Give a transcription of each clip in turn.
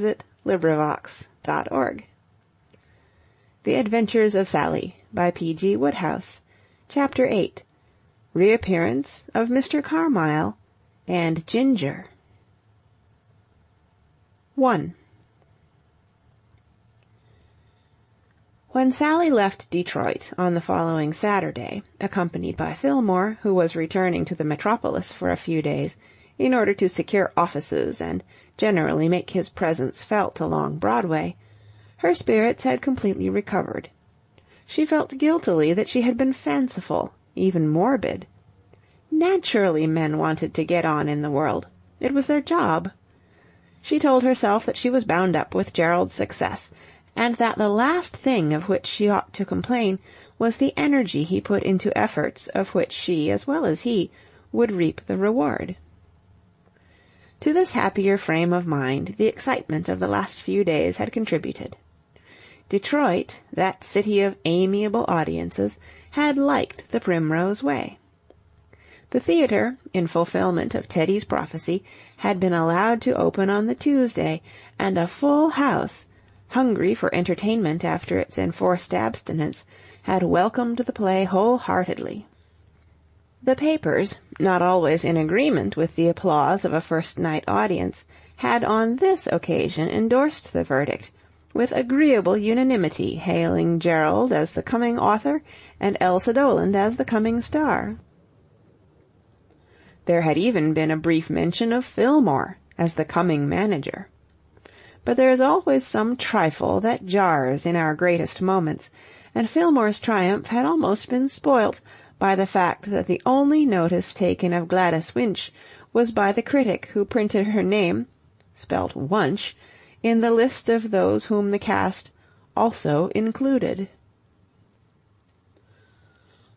visit LibriVox.org. The Adventures of Sally by G.Wodehouse. Chapter 8. Reappearance of Mr. Carmyle and Ginger. 1. When Sally left Detroit on the following Saturday, accompanied by Fillmore, who was returning to the metropolis for a few days in order to secure offices and generally make his presence felt along Broadway, her spirits had completely recovered. She felt guiltily that she had been fanciful, even morbid. Naturally men wanted to get on in the world. It was their job. She told herself that she was bound up with Gerald's success, and that the last thing of which she ought to complain was the energy he put into efforts of which she, as well as he, would reap the reward. To this happier frame of mind the excitement of the last few days had contributed. Detroit, that city of amiable audiences, had liked The Primrose Way. The theatre, in fulfillment of Teddy's prophecy, had been allowed to open on the Tuesday, and a full house, hungry for entertainment after its enforced abstinence, had welcomed the play wholeheartedly. The papers, not always in agreement with the applause of a first-night audience, had on this occasion endorsed the verdict, with agreeable unanimity hailing Gerald as the coming author and Elsa Doland as the coming star. There had even been a brief mention of Fillmore as the coming manager. But there is always some trifle that jars in our greatest moments, and Fillmore's triumph had almost been spoilt by the fact that the only notice taken of Gladys Winch was by the critic who printed her name, spelt Wunch, in the list of those whom the cast also included.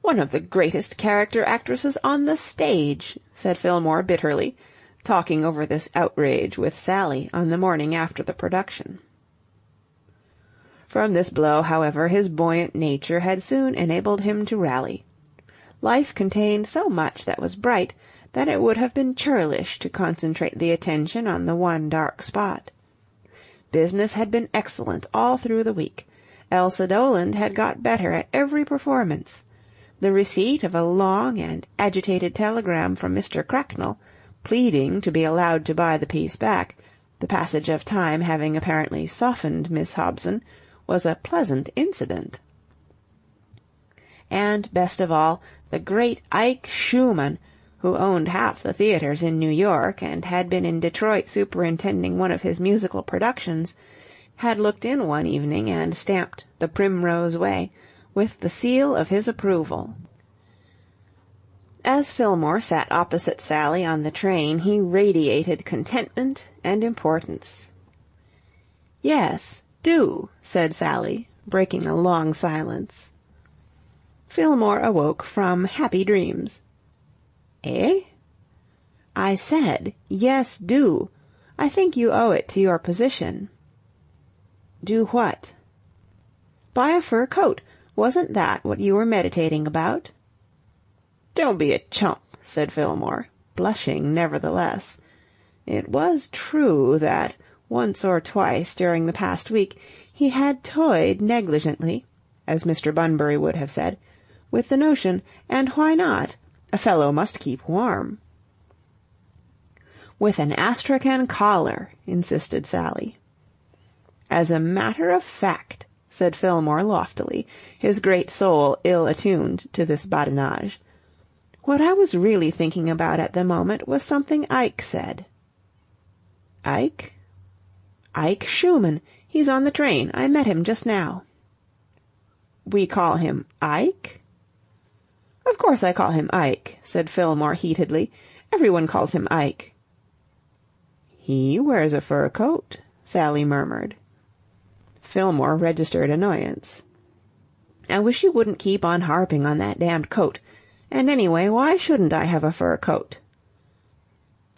"One of the greatest character actresses on the stage," said Fillmore bitterly, talking over this outrage with Sally on the morning after the production. From this blow, however, his buoyant nature had soon enabled him to rally. Life contained so much that was bright that it would have been churlish to concentrate the attention on the one dark spot. Business had been excellent all through the week. Elsa Doland had got better at every performance. The receipt of a long and agitated telegram from Mr. Cracknell, pleading to be allowed to buy the piece back, the passage of time having apparently softened Miss Hobson, was a pleasant incident. And, best of all, the great Ike Schumann, who owned half the theatres in New York and had been in Detroit superintending one of his musical productions, had looked in one evening and stamped The Primrose Way with the seal of his approval. As Fillmore sat opposite Sally on the train, he radiated contentment and importance. "Yes, do," said Sally, breaking a long silence. Fillmore awoke from happy dreams. "Eh?" "I said, yes, do. I think you owe it to your position." "Do what?" "Buy a fur coat. Wasn't that what you were meditating about?" "Don't be a chump," said Fillmore, blushing nevertheless. It was true that, once or twice during the past week, he had toyed negligently, as Mr. Bunbury would have said, with the notion, and why not? A fellow must keep warm. "With an astrakhan collar," insisted Sally. "As a matter of fact," said Fillmore loftily, his great soul ill-attuned to this badinage, "what I was really thinking about at the moment was something Ike said." "Ike?" "Ike Schumann. He's on the train. I met him just now." "We call him Ike?" "Of course I call him Ike," said Fillmore heatedly. "Everyone calls him Ike." "He wears a fur coat," Sally murmured. Fillmore registered annoyance. "I wish you wouldn't keep on harping on that damned coat. And anyway, why shouldn't I have a fur coat?"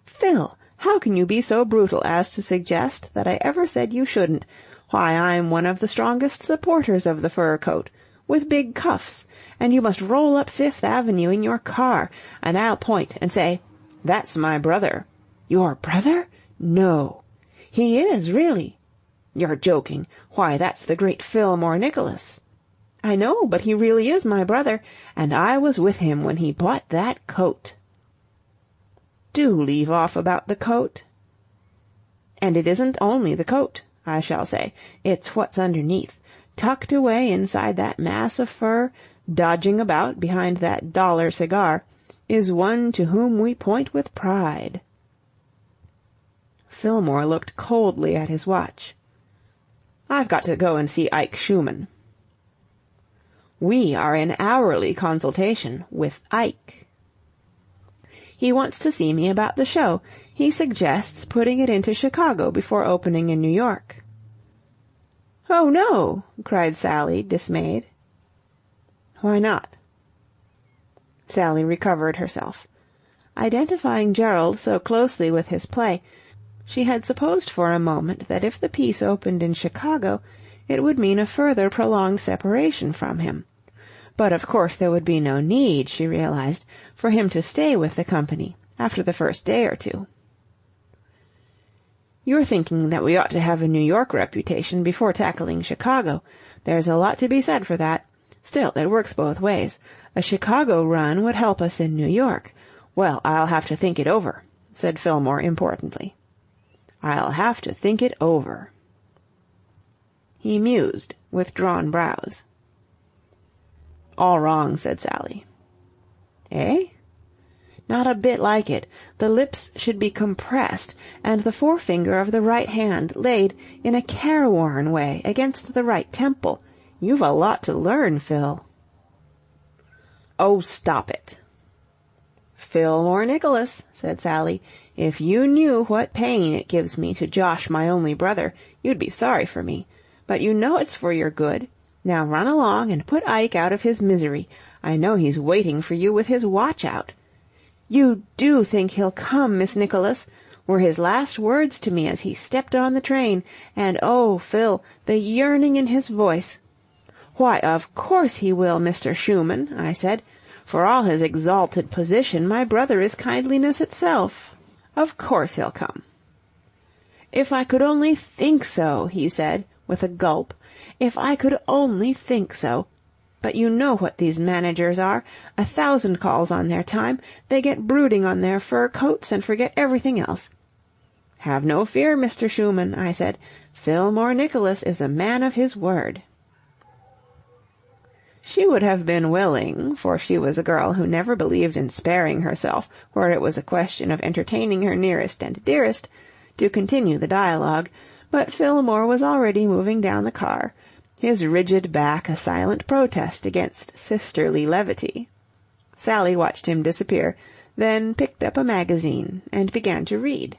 "Phil, how can you be so brutal as to suggest that I ever said you shouldn't? Why, I'm one of the strongest supporters of the fur coat, with big cuffs, and you must roll up Fifth Avenue in your car, and I'll point and say, 'That's my brother.' Your brother? No. "He is, really." "You're joking. Why, that's the great Fillmore Nicholas." "I know, but he really is my brother, and I was with him when he bought that coat." "Do leave off about the coat." "And it isn't only the coat," I shall say. "It's what's underneath, tucked away inside that mass of fur, dodging about behind that dollar cigar, is one to whom we point with pride." Fillmore looked coldly at his watch. "I've got to go and see Ike Schumann." "We are in hourly consultation with Ike." "He wants to see me about the show. He suggests putting it into Chicago before opening in New York." "Oh, no!" cried Sally, dismayed. "Why not?" Sally recovered herself. Identifying Gerald so closely with his play, she had supposed for a moment that if the piece opened in Chicago, it would mean a further prolonged separation from him. But of course there would be no need, she realized, for him to stay with the company after the first day or two. "You're thinking that we ought to have a New York reputation before tackling Chicago. There's a lot to be said for that. Still, it works both ways. A Chicago run would help us in New York. Well, I'll have to think it over," said Fillmore importantly. "I'll have to think it over." He mused, with drawn brows. "All wrong," said Sally. "Eh?" "Not a bit like it. The lips should be compressed, and the forefinger of the right hand laid in a careworn way against the right temple. You've a lot to learn, Phil." "Oh, stop it." "Fillmore Nicholas," said Sally, "if you knew what pain it gives me to josh my only brother, you'd be sorry for me. But you know it's for your good. Now run along and put Ike out of his misery. I know he's waiting for you with his watch out. You do think he'll come, Miss Nicholas?" were his last words to me as he stepped on the train, and oh, Phil, the yearning in his voice. "Why, of course he will, Mr. Schumann," I said. "For all his exalted position, my brother is kindliness itself. Of course he'll come." "If I could only think so," he said, with a gulp. "If I could only think so. But you know what these managers are. 1,000 calls on their time. They get brooding on their fur coats and forget everything else." "Have no fear, Mr. Schumann," I said. "Fillmore Nicholas is a man of his word." She would have been willing, for she was a girl who never believed in sparing herself where it was a question of entertaining her nearest and dearest, to continue the dialogue, but Fillmore was already moving down the car, his rigid back a silent protest against sisterly levity. Sally watched him disappear, then picked up a magazine and began to read.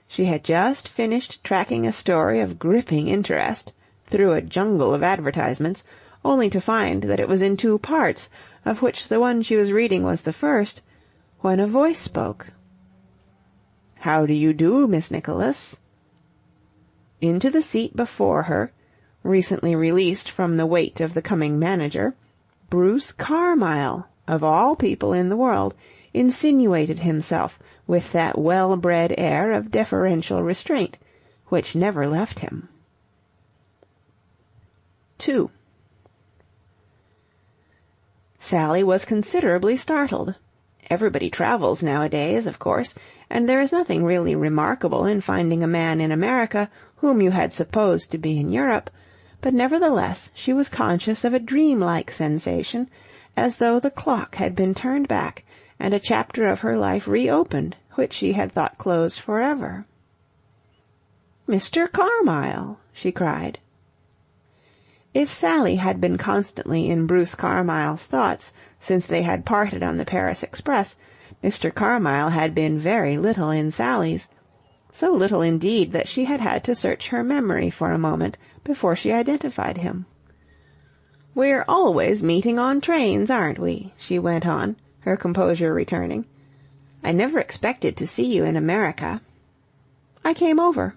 She had just finished tracking a story of gripping interest through a jungle of advertisements, only to find that it was in 2 parts, of which the one she was reading was the first, when a voice spoke. "How do you do, Miss Nicholas?" Into the seat before her, recently released from the weight of the coming manager, Bruce Carmyle, of all people in the world, insinuated himself with that well-bred air of deferential restraint which never left him. 2. Sally was considerably startled. Everybody travels nowadays, of course, and there is nothing really remarkable in finding a man in America whom you had supposed to be in Europe, but nevertheless she was conscious of a dream-like sensation, as though the clock had been turned back and a chapter of her life reopened which she had thought closed forever. "Mr. Carmyle!" she cried. If Sally had been constantly in Bruce Carmyle's thoughts since they had parted on the Paris express, Mr. Carmyle had been very little in Sally's, so little indeed that she had had to search her memory for a moment before she identified him. "We're always meeting on trains, aren't we?" she went on, her composure returning. "I never expected to see you in America. I came over."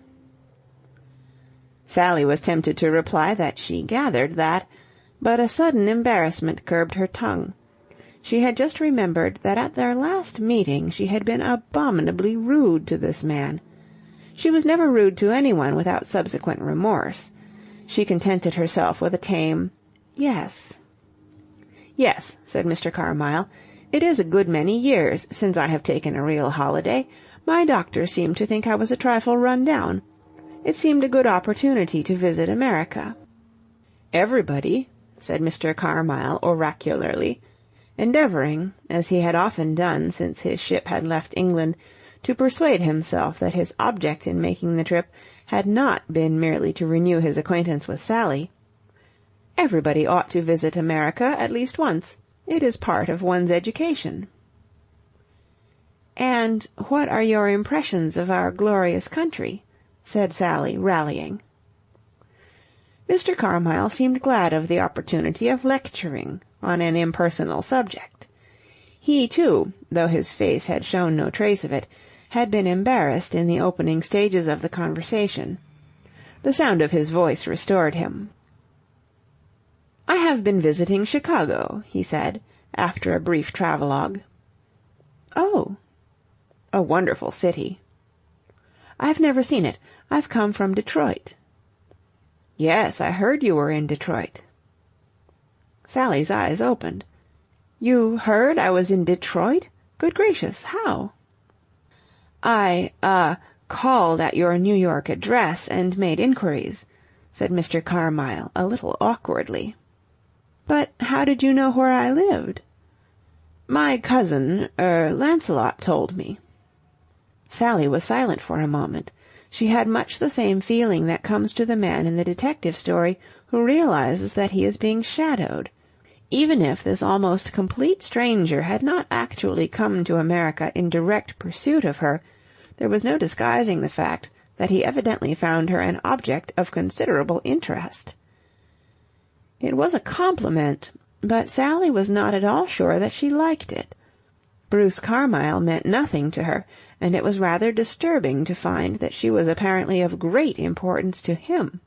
Sally was tempted to reply that she gathered that, but a sudden embarrassment curbed her tongue. She had just remembered that at their last meeting she had been abominably rude to this man. She was never rude to anyone without subsequent remorse. She contented herself with a tame "Yes." "Yes," said Mr. Carmyle. "It is a good many years since I have taken a real holiday. My doctor seemed to think I was a trifle run down. It seemed a good opportunity to visit America." "Everybody," said Mr. Carmyle oracularly, endeavouring, as he had often done since his ship had left England, to persuade himself that his object in making the trip had not been merely to renew his acquaintance with Sally. "Everybody ought to visit America at least once. It is part of one's education." "And what are your impressions of our glorious country?" said Sally, rallying. Mr. Carmyle seemed glad of the opportunity of lecturing on an impersonal subject. He, too, though his face had shown no trace of it, had been embarrassed in the opening stages of the conversation. The sound of his voice restored him. "I have been visiting Chicago," he said, after a brief travelogue. "Oh." "A wonderful city." "I've never seen it. I've come from Detroit." "Yes, I heard you were in Detroit." Sally's eyes opened. "You heard I was in Detroit? Good gracious, how?" I called at your New York address and made inquiries," said Mr. Carmyle, a little awkwardly. "But how did you know where I lived?" "My cousin, Lancelot told me." Sally was silent for a moment. She had much the same feeling that comes to the man in the detective story who realizes that he is being shadowed. Even if this almost complete stranger had not actually come to America in direct pursuit of her, there was no disguising the fact that he evidently found her an object of considerable interest. It was a compliment, but Sally was not at all sure that she liked it. Bruce Carmyle meant nothing to her, and it was rather disturbing to find that she was apparently of great importance to him.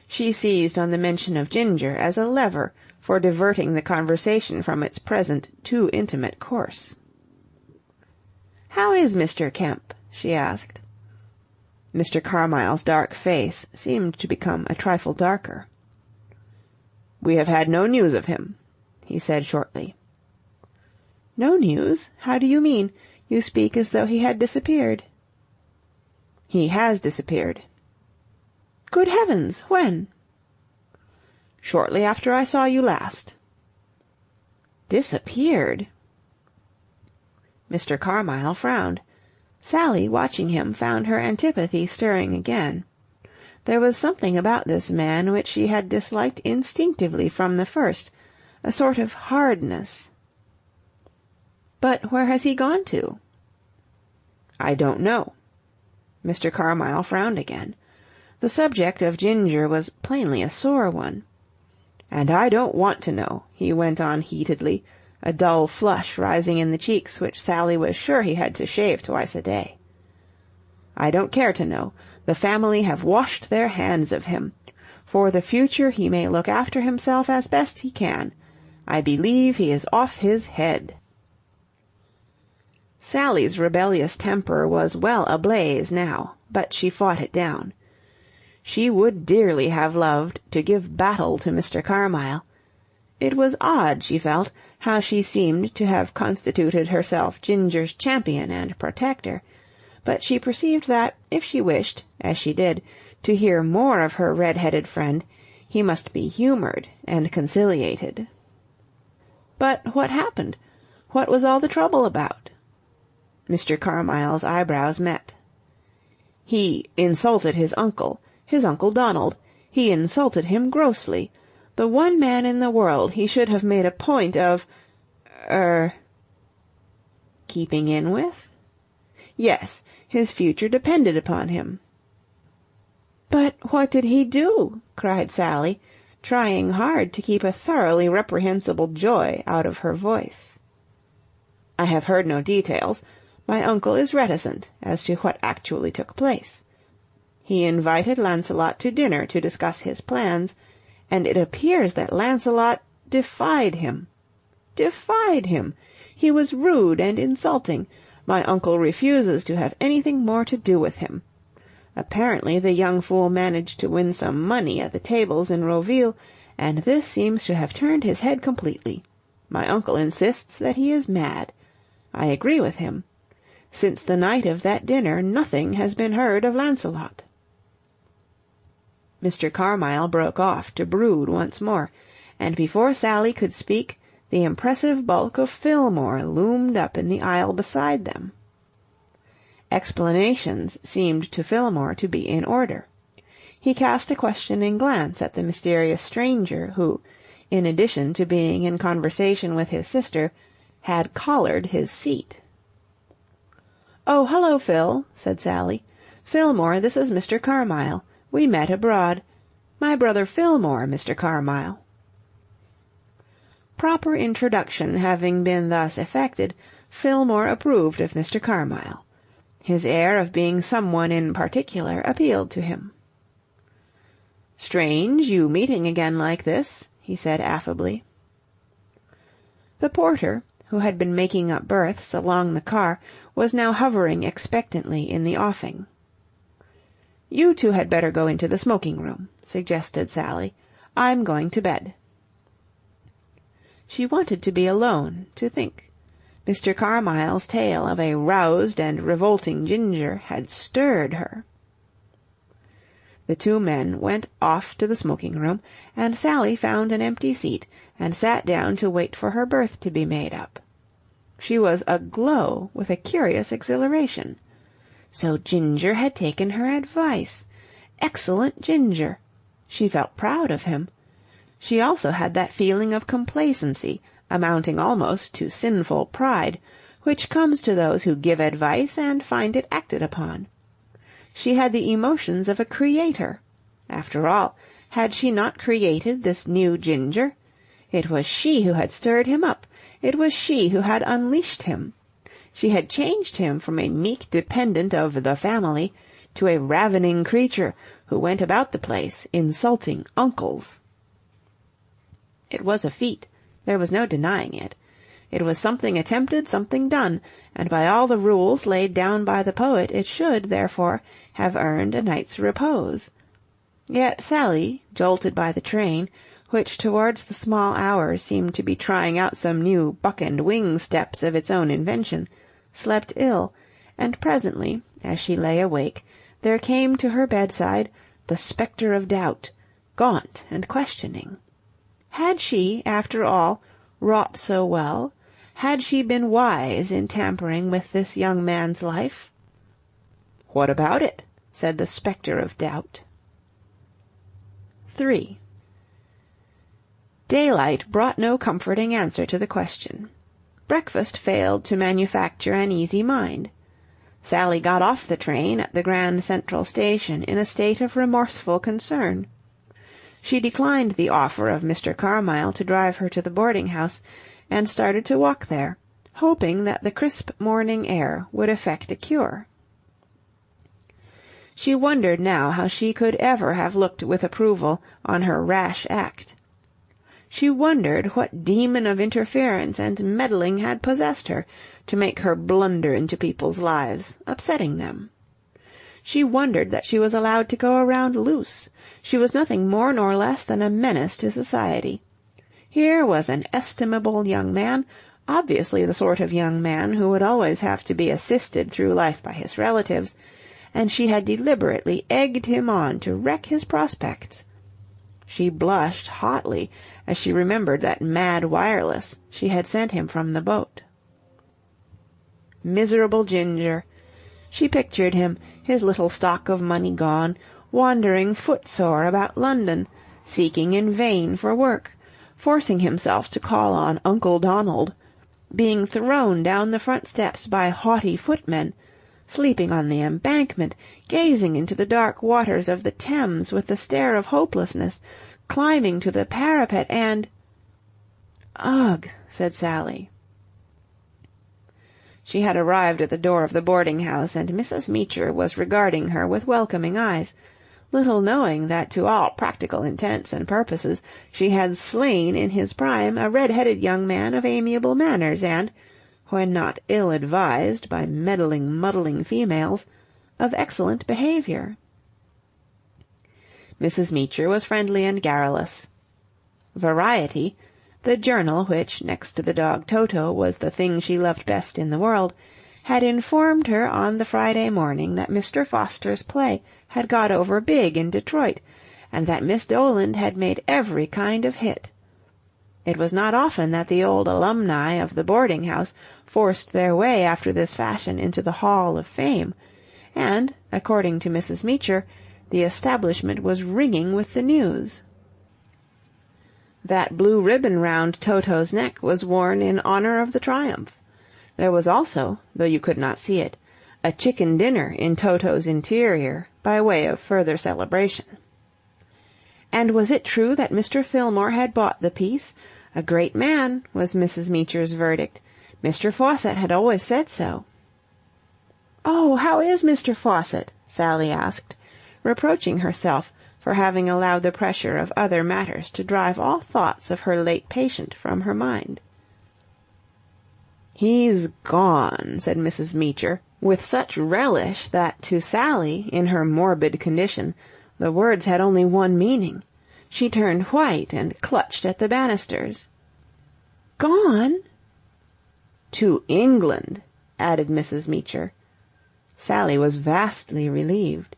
She seized on the mention of Ginger as a lever for diverting the conversation from its present too intimate course. "How is Mr. Kemp?" she asked. Mr. Carmyle's dark face seemed to become a trifle darker. "We have had no news of him," he said shortly. "No news? How do you mean? You speak as though he had disappeared." "He has disappeared." "Good heavens! When?" "Shortly after I saw you last." "Disappeared?" Mr. Carmyle frowned. Sally, watching him, found her antipathy stirring again. There was something about this man which she had disliked instinctively from the first, a sort of hardness. "But where has he gone to?" "I don't know." Mr. Carmyle frowned again. The subject of Ginger was plainly a sore one. "And I don't want to know," he went on heatedly, a dull flush rising in the cheeks which Sally was sure he had to shave twice a day. "I don't care to know. The family have washed their hands of him. For the future he may look after himself as best he can. I believe he is off his head." Sally's rebellious temper was well ablaze now, but she fought it down. She would dearly have loved to give battle to Mr. Carmyle. It was odd, she felt, how she seemed to have constituted herself Ginger's champion and protector, but she perceived that, if she wished, as she did, to hear more of her red-headed friend, he must be humoured and conciliated. But what happened? What was all the trouble about? Mr. Carmyle's eyebrows met. "He insulted his Uncle Donald. He insulted him grossly. The one man in the world he should have made a point of... keeping in with? Yes, his future depended upon him." "But what did he do?" cried Sally, trying hard to keep a thoroughly reprehensible joy out of her voice. "I have heard no details. My uncle is reticent as to what actually took place. He invited Lancelot to dinner to discuss his plans, and it appears that Lancelot defied him. Defied him! He was rude and insulting, My uncle refuses to have anything more to do with him. Apparently the young fool managed to win some money at the tables in Roville, and this seems to have turned his head completely. My uncle insists that he is mad. I agree with him. Since the night of that dinner nothing has been heard of Lancelot." Mr. Carmyle broke off to brood once more, and before Sally could speak, the impressive bulk of Fillmore loomed up in the aisle beside them. Explanations seemed to Fillmore to be in order. He cast a questioning glance at the mysterious stranger who, in addition to being in conversation with his sister, had collared his seat. "Oh, hello, Phil," said Sally. "Fillmore, this is Mr. Carmyle. We met abroad. My brother Fillmore, Mr. Carmyle." Proper introduction having been thus effected, Fillmore approved of Mr. Carmyle. His air of being someone in particular appealed to him. "Strange, you meeting again like this," he said affably. The porter, who had been making up berths along the car, was now hovering expectantly in the offing. "You two had better go into the smoking-room," suggested Sally. "I'm going to bed." She wanted to be alone, to think. Mr. Carmyle's tale of a roused and revolting Ginger had stirred her. The two men went off to the smoking-room, and Sally found an empty seat and sat down to wait for her berth to be made up. She was aglow with a curious exhilaration. So Ginger had taken her advice. Excellent Ginger! She felt proud of him. She also had that feeling of complacency, amounting almost to sinful pride, which comes to those who give advice and find it acted upon. She had the emotions of a creator. After all, had she not created this new Ginger? It was she who had stirred him up. It was she who had unleashed him. She had changed him from a meek dependent of the family to a ravening creature who went about the place insulting uncles. It was a feat. There was no denying it. It was something attempted, something done, and by all the rules laid down by the poet it should, therefore, have earned a night's repose. Yet Sally, jolted by the train, which towards the small hours seemed to be trying out some new buck-and-wing steps of its own invention, slept ill, and presently, as she lay awake, there came to her bedside the spectre of doubt, gaunt and questioning. Had she, after all, wrought so well? Had she been wise in tampering with this young man's life? "What about it?" said the spectre of doubt. 3. Daylight brought no comforting answer to the question. Breakfast failed to manufacture an easy mind. Sally got off the train at the Grand Central Station in a state of remorseful concern. She declined the offer of Mr. Carmyle to drive her to the boarding-house, and started to walk there, hoping that the crisp morning air would effect a cure. She wondered now how she could ever have looked with approval on her rash act. She wondered what demon of interference and meddling had possessed her to make her blunder into people's lives, upsetting them. She wondered that she was allowed to go around loose. She was nothing more nor less than a menace to society. Here was an estimable young man, obviously the sort of young man who would always have to be assisted through life by his relatives, and she had deliberately egged him on to wreck his prospects. She blushed hotly as she remembered that mad wireless she had sent him from the boat. Miserable Ginger! She pictured him, his little stock of money gone, wandering footsore about London, seeking in vain for work, forcing himself to call on Uncle Donald, being thrown down the front steps by haughty footmen, sleeping on the embankment, gazing into the dark waters of the Thames with the stare of hopelessness, climbing to the parapet and— "Ugh!" said Sally. She had arrived at the door of the boarding-house, and Mrs. Meacher was regarding her with welcoming eyes, little knowing that to all practical intents and purposes she had slain in his prime a red-headed young man of amiable manners and, when not ill-advised by meddling, muddling females, of excellent behaviour. Mrs. Meacher was friendly and garrulous. Variety, the journal which, next to the dog Toto, was the thing she loved best in the world, had informed her on the Friday morning that Mr. Foster's play had got over big in Detroit, and that Miss Doland had made every kind of hit. It was not often that the old alumni of the boarding-house forced their way after this fashion into the Hall of Fame, and, according to Mrs. Meacher, the establishment was ringing with the news. That blue ribbon round Toto's neck was worn in honour of the triumph. There was also, though you could not see it, a chicken dinner in Toto's interior, by way of further celebration. And was it true that Mr. Fillmore had bought the piece? A great man, was Mrs. Meacher's verdict. Mr. Fawcett had always said so. "Oh, how is Mr. Fawcett?" Sally asked, reproaching herself for having allowed the pressure of other matters to drive all thoughts of her late patient from her mind. "He's gone," said Mrs. Meacher, with such relish that to Sally, in her morbid condition, the words had only one meaning. She turned white and clutched at the banisters. "Gone?" "To England," added Mrs. Meacher. Sally was vastly relieved.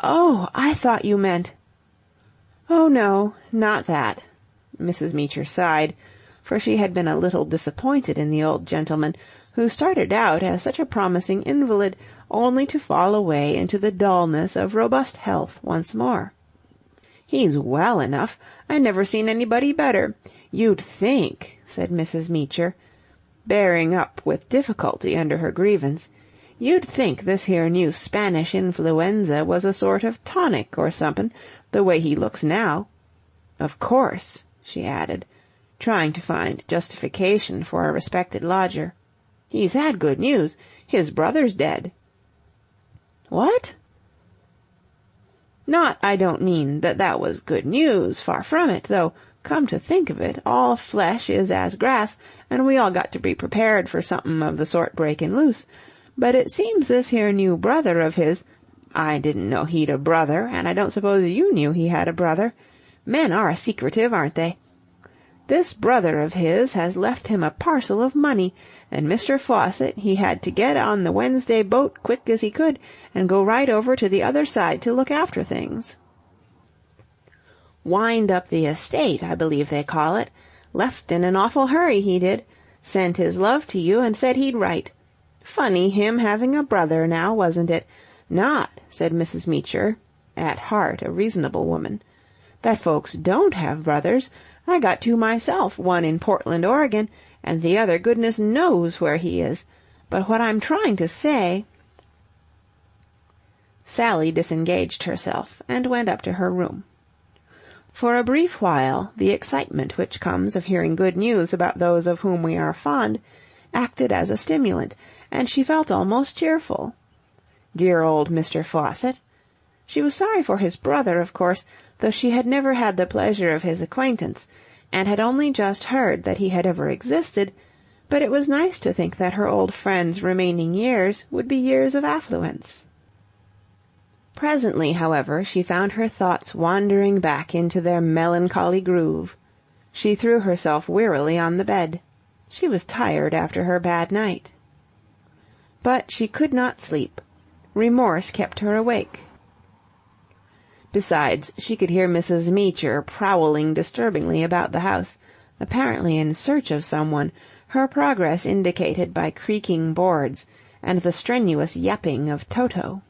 "Oh, I thought you meant—" "Oh, no, not that." Mrs. Meacher sighed, for she had been a little disappointed in the old gentleman, who started out as such a promising invalid, only to fall away into the dullness of robust health once more. "He's well enough. I never seen anybody better. You'd think," said Mrs. Meacher, bearing up with difficulty under her grievance, "you'd think this here new Spanish influenza was a sort of tonic or somepin', the way he looks now. Of course," she added, trying to find justification for a respected lodger, "he's had good news. His brother's dead." "What?" "Not, I don't mean that was good news, far from it, though, come to think of it, all flesh is as grass, and we all got to be prepared for something of the sort breaking loose. But it seems this here new brother of his—I didn't know he'd a brother, and I don't suppose you knew he had a brother. Men are secretive, aren't they? This brother of his has left him a parcel of money, and Mr. Fawcett he had to get on the Wednesday boat quick as he could, and go right over to the other side to look after things. Wind up the estate, I believe they call it. Left in an awful hurry, he did. Sent his love to you and said he'd write. Funny him having a brother, now, wasn't it? Not, said Mrs. Meacher, at heart a reasonable woman, that folks don't have brothers. I got two myself, one in Portland, Oregon, and the other goodness knows where he is. But what I'm trying to say—" Sally disengaged herself and went up to her room. For a brief while the excitement which comes of hearing good news about those of whom we are fond acted as a stimulant, and she felt almost cheerful. Dear old Mr. Fawcett! She was sorry for his brother, of course, though she had never had the pleasure of his acquaintance, and had only just heard that he had ever existed, but it was nice to think that her old friend's remaining years would be years of affluence. Presently, however, she found her thoughts wandering back into their melancholy groove. She threw herself wearily on the bed. She was tired after her bad night. But she could not sleep. Remorse kept her awake. Besides, she could hear Mrs. Meacher prowling disturbingly about the house, apparently in search of someone, her progress indicated by creaking boards and the strenuous yapping of Toto.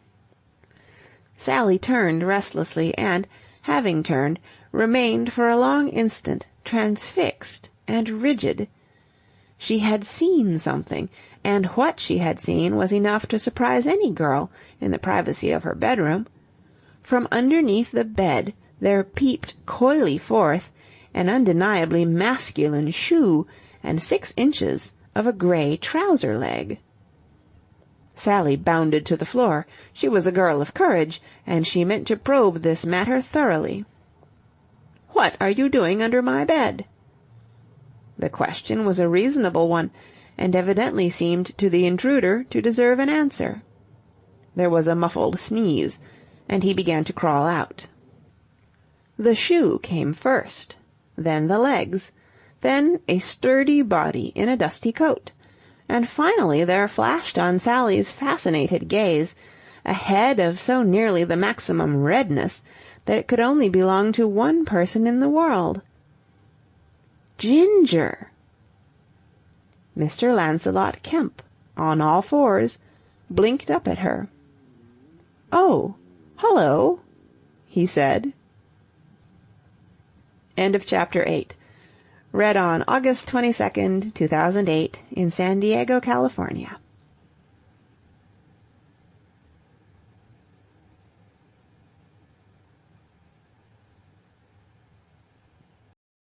Sally turned restlessly, and, having turned, remained for a long instant transfixed and rigid. She had seen something, and what she had seen was enough to surprise any girl in the privacy of her bedroom. From underneath the bed there peeped coyly forth an undeniably masculine shoe and 6 inches of a grey trouser leg. Sally bounded to the floor. She was a girl of courage, and she meant to probe this matter thoroughly. "What are you doing under my bed?" The question was a reasonable one, and evidently seemed to the intruder to deserve an answer. There was a muffled sneeze, and he began to crawl out. The shoe came first, then the legs, then a sturdy body in a dusty coat, and finally there flashed on Sally's fascinated gaze a head of so nearly the maximum redness that it could only belong to one person in the world. Ginger! Mr. Lancelot Kemp, on all fours, blinked up at her. "Oh, hullo," he said. End of Chapter 8. Read on August 22nd, 2008, in San Diego, California.